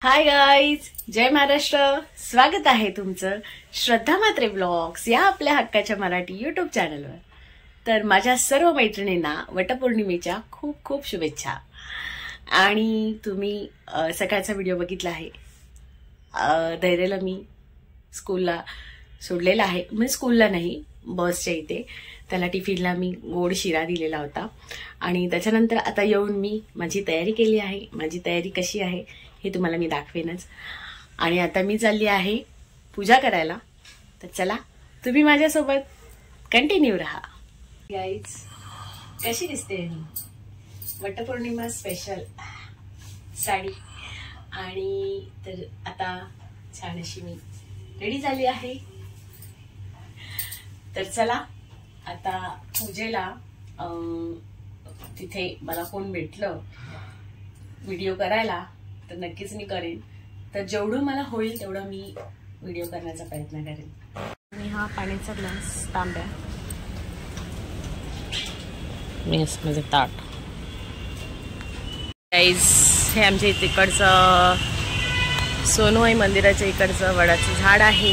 Hi guys, जय महाराष्ट्र. स्वागत आहे तुमचं श्रद्धा म्हात्रे ब्लॉग्स या आपल्या हक्काच्या मराठी यूट्यूब चॅनलवर. तर माझ्या सर्व मैत्रिणींना वटपौर्णिमेच्या खूप खूप शुभेच्छा. आणि तुम्ही सकाळचा व्हिडिओ बघितला आहे. धैर्यला मी स्कूलला सोडलेला आहे, म्हणजे स्कूलला नाही, बसच्या इथे. त्याला टिफिनला मी गोड शिरा दिलेला होता. आणि त्याच्यानंतर आता येऊन मी माझी तयारी केली आहे. माझी तयारी कशी आहे हे तुम्हाला मी दाखवेनच. आणि आता मी चालली आहे पूजा करायला. तर चला, तुम्ही माझ्यासोबत कंटिन्यू राहा. गाईज, कशी दिसते मी? वटपौर्णिमा स्पेशल साडी. आणि तर आता छान अशी मी रेडी झाली आहे. तर चला, आता पूजेला तिथे मला कोण भेटलं व्हिडिओ करायला तर नक्कीच मी करेन. तर जेवढं मला होईल तेवढं मी व्हिडिओ करण्याचा प्रयत्न करेन. आणि हा पाण्याचा ग्लास, तांब्या, मीन्स माझं ताट. गाईज, हे आमच्या इकडचं सोनूआई मंदिराच्या इकडचं वडाचं झाड आहे.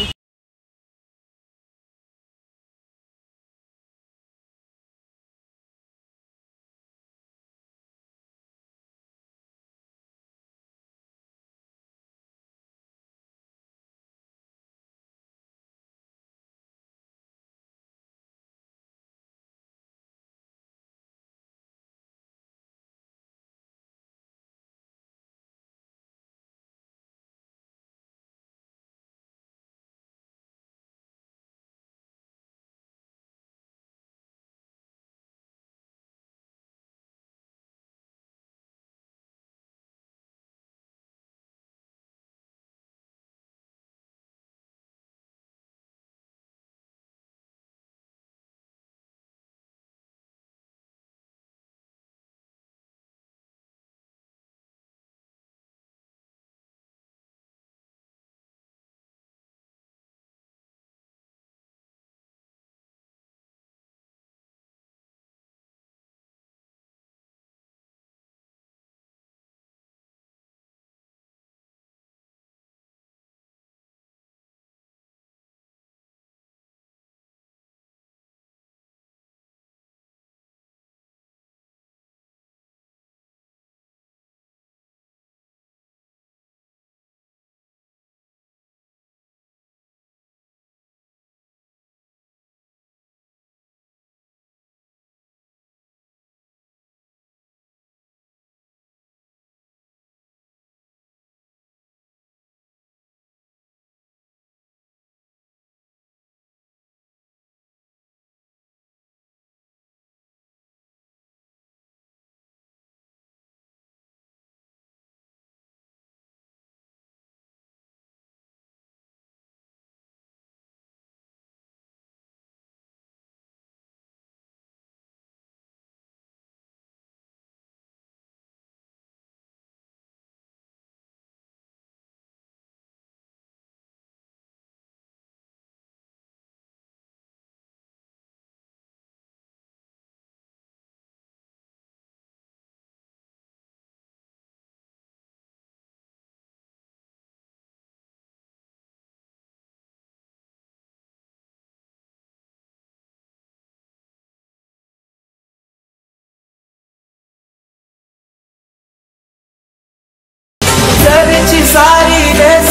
सारी देस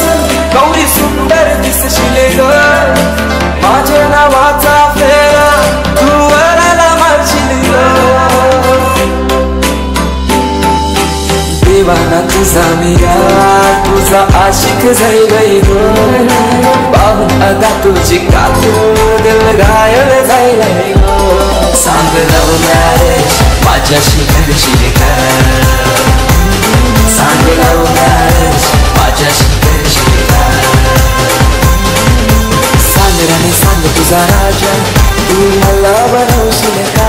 गौरी सुंदर दिसशिले ग, माझ्या नावाचा फेरा तू वराला मारशील ग. देवाना तुझा मीरा, तुझा आशिक जाई ग. पाहून अदा तुझी काकू दिल घायल जाईल ग. सांग लव मॅरेज माझ्याशी करशील का? सांग लव मॅरेज माझ्याशी करशील का? सांग राणी सांग तुझा राजा, तू मला बनवशील का?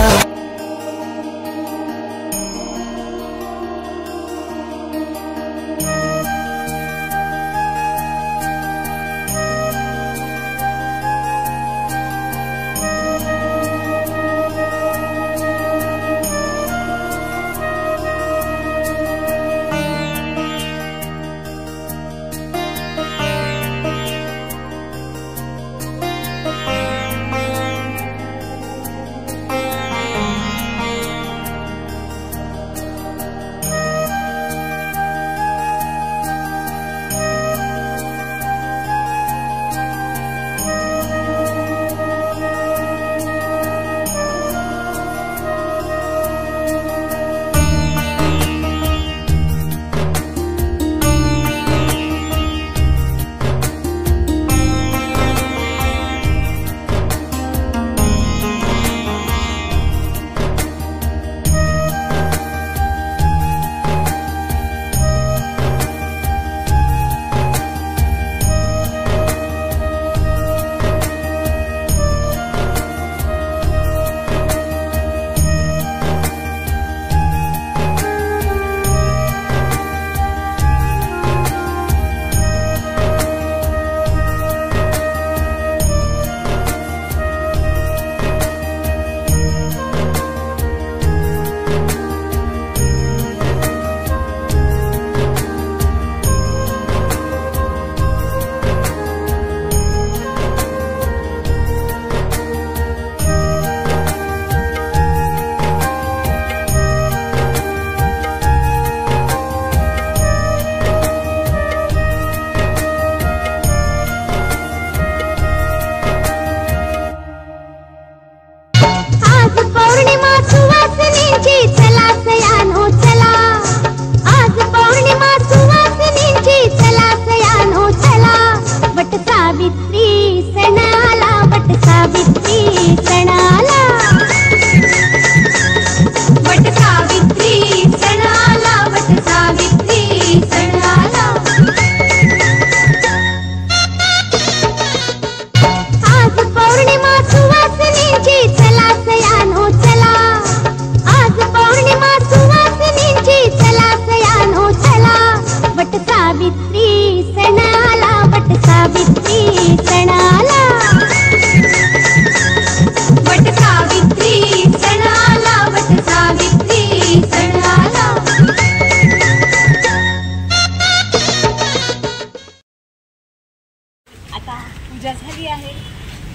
पूजा झाली आहे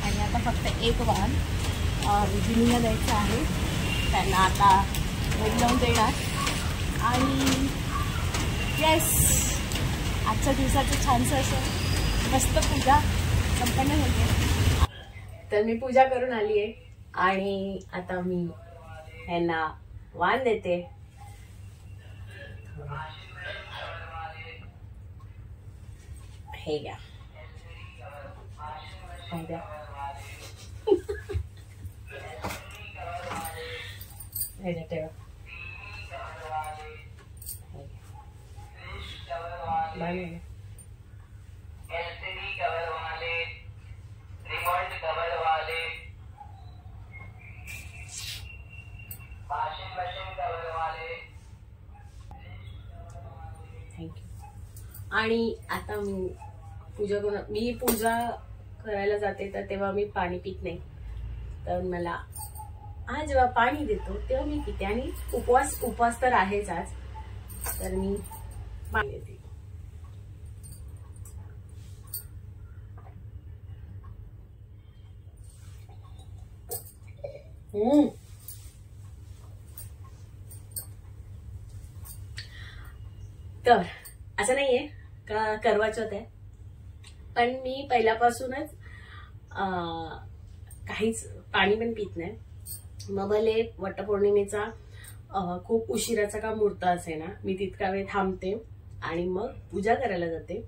आणि आता फक्त एक वाहन विजिनीला द्यायचं आहे. त्यांना आता वेळ लावून देणार आणि येस आजच्या दिवसाचं छानसं असं मस्त पूजा संपन्न होते. तर मी पूजा करून आली आहे आणि आता मी ह्यांना वाण देते. हे घ्या ठेवा आणि आता मी पूजा करायला जाते तर तेव्हा मी पाणी पित नाही. तर मला आज जेव्हा पाणी देतो तेव्हा मी पिते आणि उपवास तर आहेच आज. तर मी पाणी देते. तर असं नाहीये का करवा चौथ आहे, पण मी पहिल्यापासूनच काहीच पाणी पण पित नाही. मग भले वटपौर्णिमेचा खूप उशिराचा का मुहूर्त असे ना, मी तितका वेळ थांबते आणि मग पूजा करायला जाते.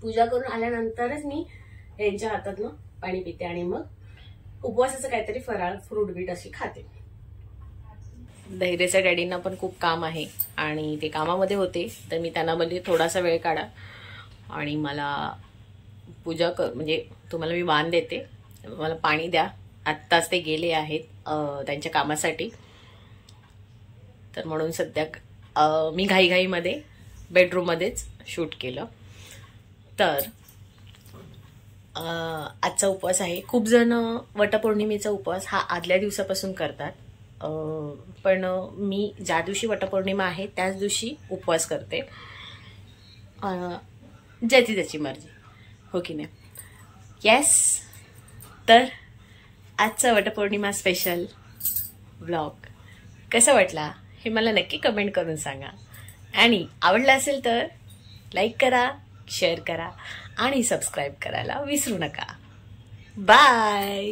पूजा करून आल्यानंतरच मी यांच्या हातातनं पाणी पिते आणि मग उपवासाचं काहीतरी फराळ फ्रूट बीट अशी खाते. धैर्याच्या डॅडींना पण खूप काम आहे आणि ते कामामध्ये होते, तर मी त्यांना बोलले थोडासा वेळ काढा आणि मला पूजा म्हणजे तुम्हाला मी वाण देते, मला पाणी द्या. आत्ताच ते गेले आहेत त्यांच्या कामासाठी. तर म्हणून सध्या मी घाईघाईमध्ये बेडरूममध्येच शूट केलं. तर आजचा उपवास आहे. खूप जण वटपौर्णिमेचा उपवास हा आदल्या दिवसापासून करतात, पण मी ज्या दिवशी वटपौर्णिमा आहे त्याच दिवशी उपवास करते. ज्याची त्याची मर्जी, हो की नाही. येस, तर आजचा वटपौर्णिमा स्पेशल व्लॉग कसा वाटला हे मला नक्की कमेंट करून सांगा. आणि आवडला असेल तर लाईक करा, शेअर करा आणि सबस्क्राईब करायला विसरू नका. बाय.